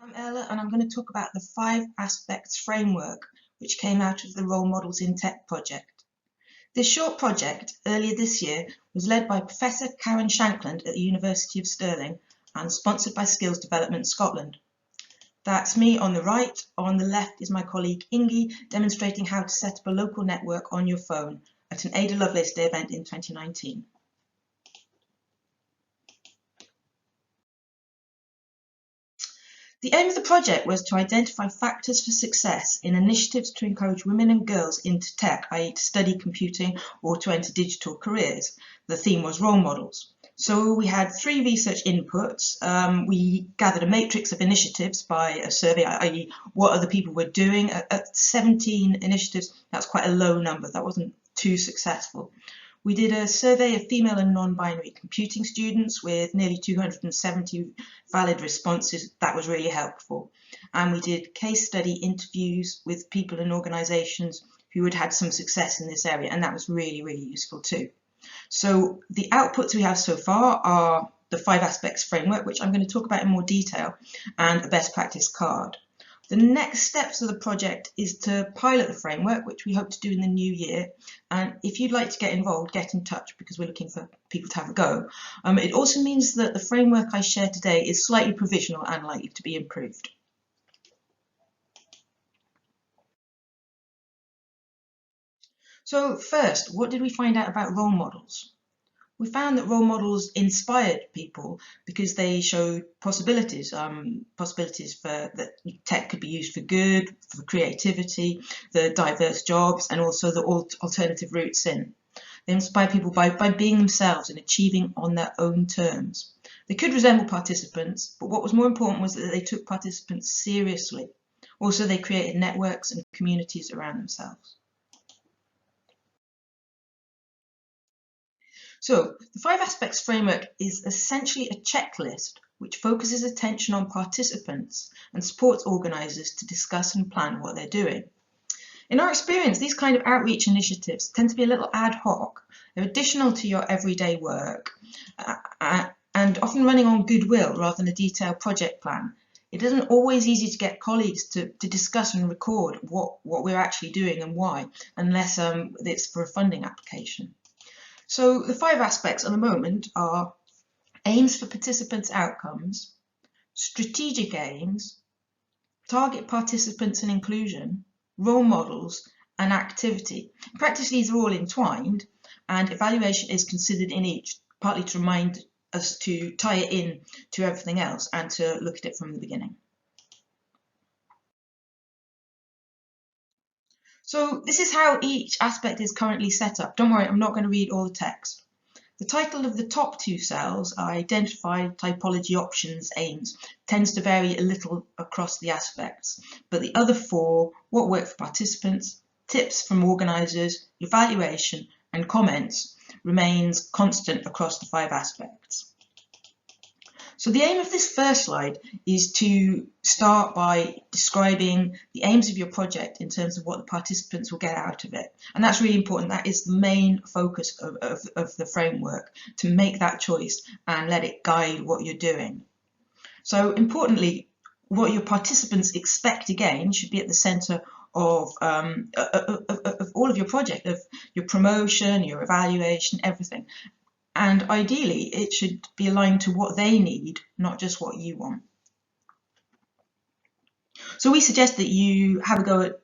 I'm Ella, and I'm going to talk about the 5 aspects framework which came out of the Role Models in Tech project. This short project, earlier this year, was led by Professor Karen Shankland at the University of Stirling and sponsored by Skills Development Scotland. That's me on the right. On the left is my colleague Ingi demonstrating how to set up a local network on your phone at an Ada Lovelace Day event in 2019. The aim of the project was to identify factors for success in initiatives to encourage women and girls into tech, i.e. to study computing or to enter digital careers. The theme was role models. So we had 3 research inputs. We gathered a matrix of initiatives by a survey, i.e. what other people were doing. At 17 initiatives, that's quite a low number. That wasn't too successful. We did a survey of female and non-binary computing students with nearly 270 valid responses. That was really helpful. And we did case study interviews with people and organisations who had had some success in this area, and that was really, really useful too. So the outputs we have so far are the 5 aspects framework, which I'm going to talk about in more detail, and a best practice card. The next steps of the project is to pilot the framework, which we hope to do in the new year. And if you'd like to get involved, get in touch because we're looking for people to have a go. It also means that the framework I share today is slightly provisional and likely to be improved. So first, what did we find out about role models? We found that role models inspired people because they showed possibilities, possibilities for that tech could be used for good, for creativity, the diverse jobs, and also the alternative routes in. They inspire people by being themselves and achieving on their own terms. They could resemble participants, but what was more important was that they took participants seriously. Also, they created networks and communities around themselves. So the 5 aspects framework is essentially a checklist which focuses attention on participants and supports organisers to discuss and plan what they're doing. In our experience, these kind of outreach initiatives tend to be a little ad hoc. They're additional to your everyday work and often running on goodwill rather than a detailed project plan. It isn't always easy to get colleagues to discuss and record what we're actually doing and why, unless it's for a funding application. So the 5 aspects at the moment are aims for participants' outcomes, strategic aims, target participants and inclusion, role models, and activity. In practice, these are all entwined, and evaluation is considered in each, partly to remind us to tie it in to everything else and to look at it from the beginning. So this is how each aspect is currently set up. Don't worry, I'm not going to read all the text. The title of the top 2 cells are Identify Typology Options Aims. Tends to vary a little across the aspects, but the other 4, what worked for participants, tips from organisers, evaluation and comments, remains constant across the 5 aspects. So the aim of this first slide is to start by describing the aims of your project in terms of what the participants will get out of it. And that's really important. That is the main focus of the framework, to make that choice and let it guide what you're doing. So importantly, what your participants expect again should be at the centre of all of your project, of your promotion, your evaluation, everything. And ideally, it should be aligned to what they need, not just what you want. So we suggest that you have a go at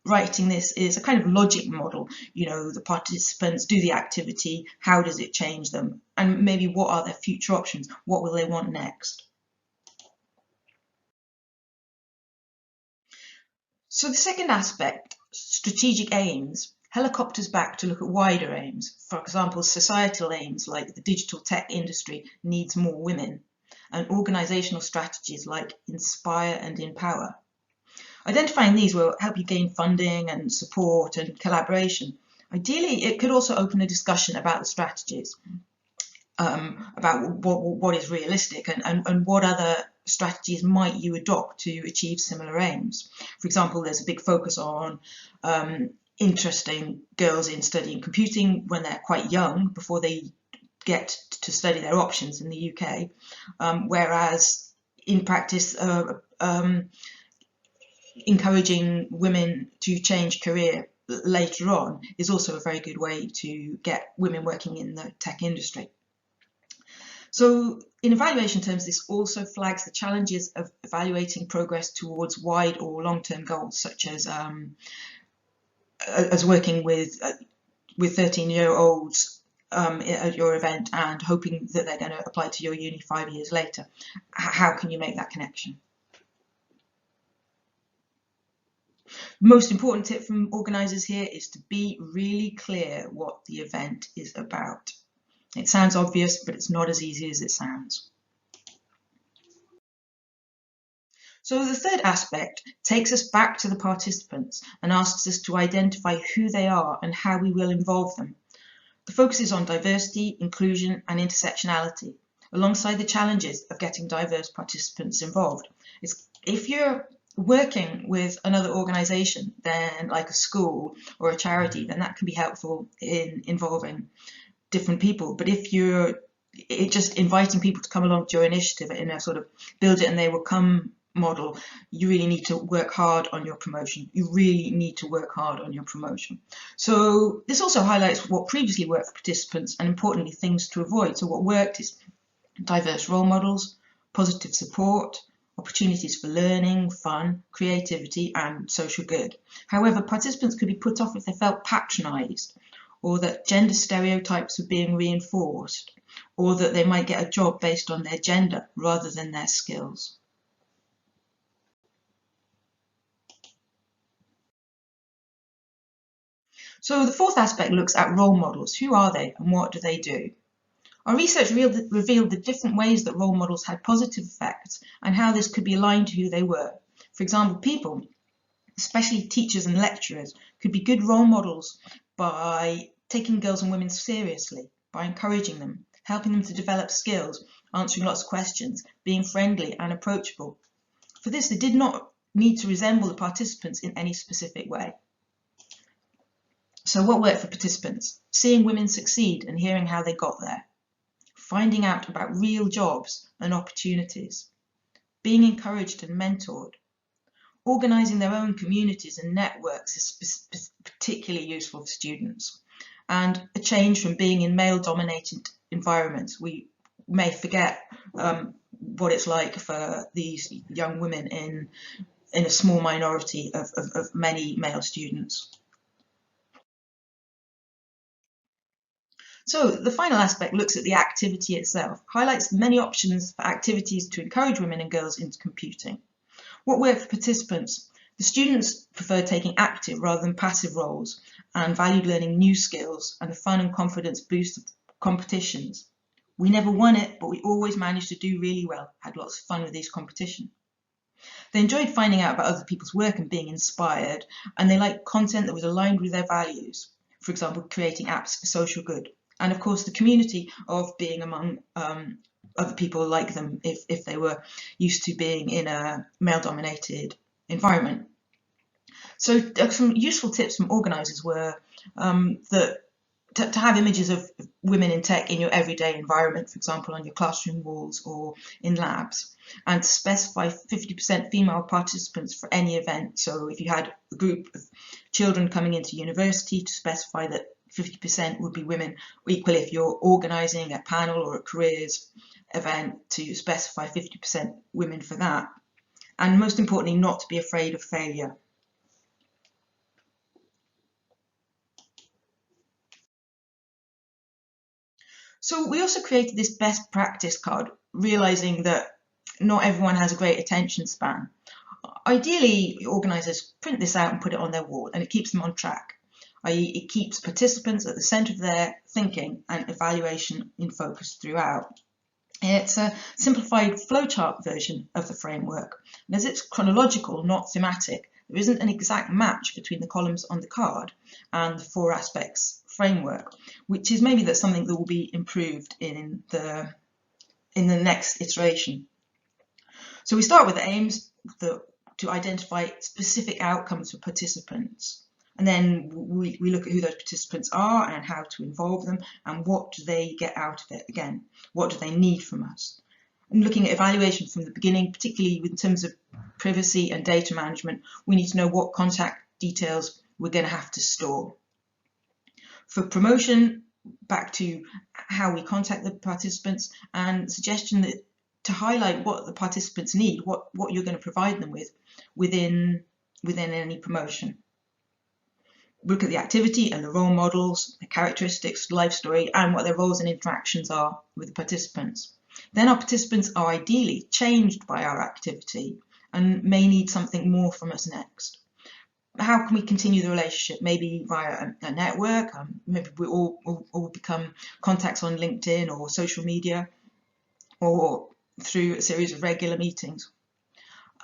writing this as a kind of logic model. You know, the participants do the activity, how does it change them? And maybe what are their future options? What will they want next? So the second aspect, strategic aims, helicopters back to look at wider aims. For example, societal aims like the digital tech industry needs more women, and organisational strategies like inspire and empower. Identifying these will help you gain funding and support and collaboration. Ideally, it could also open a discussion about the strategies, about what is realistic and what other strategies might you adopt to achieve similar aims. For example, there's a big focus on interesting girls in studying computing when they're quite young, before they get to study their options in the UK, whereas in practice, encouraging women to change career later on is also a very good way to get women working in the tech industry. So in evaluation terms, this also flags the challenges of evaluating progress towards wide or long-term goals, such as working with 13-year-olds at your event and hoping that they're going to apply to your uni 5 years later. How can you make that connection? Most important tip from organisers here is to be really clear what the event is about. It sounds obvious, but it's not as easy as it sounds. So the third aspect takes us back to the participants and asks us to identify who they are and how we will involve them. The focus is on diversity, inclusion and intersectionality, alongside the challenges of getting diverse participants involved. If you're working with another organisation, then like a school or a charity, then that can be helpful in involving different people. But if you're just inviting people to come along to your initiative in a sort of build it and they will come model, you really need to work hard on your promotion. You really need to work hard on your promotion. So this also highlights what previously worked for participants and importantly things to avoid. So what worked is diverse role models, positive support, opportunities for learning, fun, creativity and social good. However, participants could be put off if they felt patronised, or that gender stereotypes were being reinforced, or that they might get a job based on their gender rather than their skills. So the fourth aspect looks at role models. Who are they and what do they do? Our research revealed the different ways that role models had positive effects and how this could be aligned to who they were. For example, people, especially teachers and lecturers, could be good role models by taking girls and women seriously, by encouraging them, helping them to develop skills, answering lots of questions, being friendly and approachable. For this, they did not need to resemble the participants in any specific way. So what worked for participants? Seeing women succeed and hearing how they got there. Finding out about real jobs and opportunities. Being encouraged and mentored. Organising their own communities and networks is particularly useful for students. And a change from being in male-dominated environments. We may forget what it's like for these young women in a small minority of many male students. So the final aspect looks at the activity itself, highlights the many options for activities to encourage women and girls into computing. What worked for participants? The students preferred taking active rather than passive roles and valued learning new skills and the fun and confidence boost of competitions. We never won it, but we always managed to do really well, had lots of fun with these competitions. They enjoyed finding out about other people's work and being inspired, and they liked content that was aligned with their values. For example, creating apps for social good. And of course, the community of being among other people like them if they were used to being in a male-dominated environment. So some useful tips from organisers were that to have images of women in tech in your everyday environment, for example, on your classroom walls or in labs, and to specify 50% female participants for any event. So if you had a group of children coming into university, to specify that 50% would be women, or equally if you're organising a panel or a careers event, to specify 50% women for that. And most importantly, not to be afraid of failure. So we also created this best practice card, realising that not everyone has a great attention span. Ideally, organisers print this out and put it on their wall, and it keeps them on track. I.e., it keeps participants at the centre of their thinking and evaluation in focus throughout. It's a simplified flowchart version of the framework, and as it's chronological, not thematic, there isn't an exact match between the columns on the card and the 4 aspects framework, which is maybe that's something that will be improved in the next iteration. So we start with the aims to identify specific outcomes for participants. And then we look at who those participants are and how to involve them and what do they get out of it. Again, what do they need from us? And looking at evaluation from the beginning, particularly in terms of privacy and data management, we need to know what contact details we're going to have to store. For promotion, back to how we contact the participants, and suggestion that to highlight what the participants need, what you're going to provide them with within any promotion. Look at the activity and the role models, the characteristics, life story, and what their roles and interactions are with the participants. Then our participants are ideally changed by our activity and may need something more from us next. How can we continue the relationship? Maybe via a network, maybe we all become contacts on LinkedIn or social media, or through a series of regular meetings.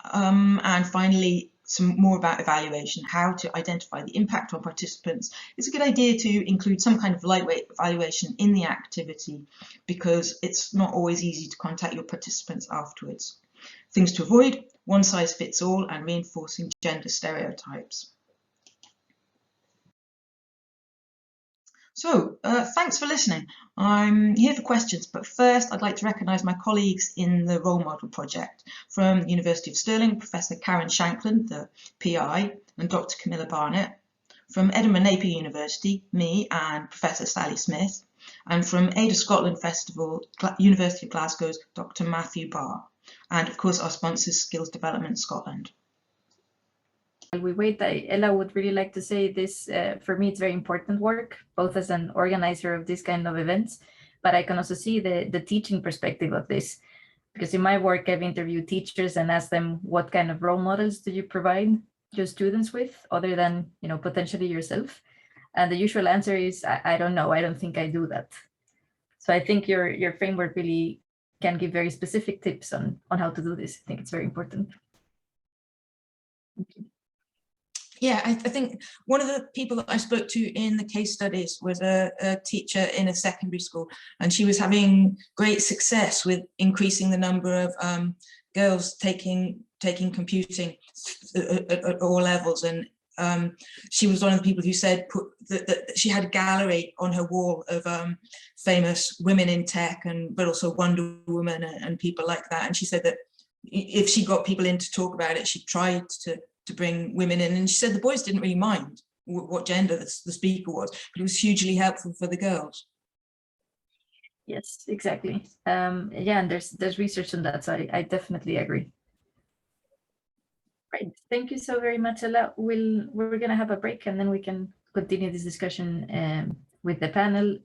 And finally, some more about evaluation, how to identify the impact on participants. It's a good idea to include some kind of lightweight evaluation in the activity, because it's not always easy to contact your participants afterwards. Things to avoid: one size fits all and reinforcing gender stereotypes. So, thanks for listening. I'm here for questions, but first I'd like to recognise my colleagues in the Role Model Project. From the University of Stirling, Professor Karen Shankland, the PI, and Dr. Camilla Barnett. From Edinburgh Napier University, me and Professor Sally Smith. And from Ada Scotland Festival, University of Glasgow's Dr. Matthew Barr. And of course our sponsors, Skills Development Scotland. While we wait, Ella would really like to say this, for me, it's very important work, both as an organizer of this kind of events, but I can also see the teaching perspective of this, because in my work, I've interviewed teachers and asked them, what kind of role models do you provide your students with, other than, potentially yourself? And the usual answer is, I don't know, I don't think I do that. So I think your framework really can give very specific tips on how to do this. I think it's very important. Thank you. Yeah, I think one of the people that I spoke to in the case studies was a teacher in a secondary school, and she was having great success with increasing the number of girls taking computing at all levels. And she was one of the people who said that she had a gallery on her wall of famous women in tech, but also Wonder Woman and people like that. And she said that if she got people in to talk about it, she tried to bring women in, and she said the boys didn't really mind what gender the speaker was, but it was hugely helpful for the girls. Yes, exactly. Yeah, and there's research on that, so I definitely agree. Right, thank you so very much, Ella. We're gonna have a break, and then we can continue this discussion with the panel.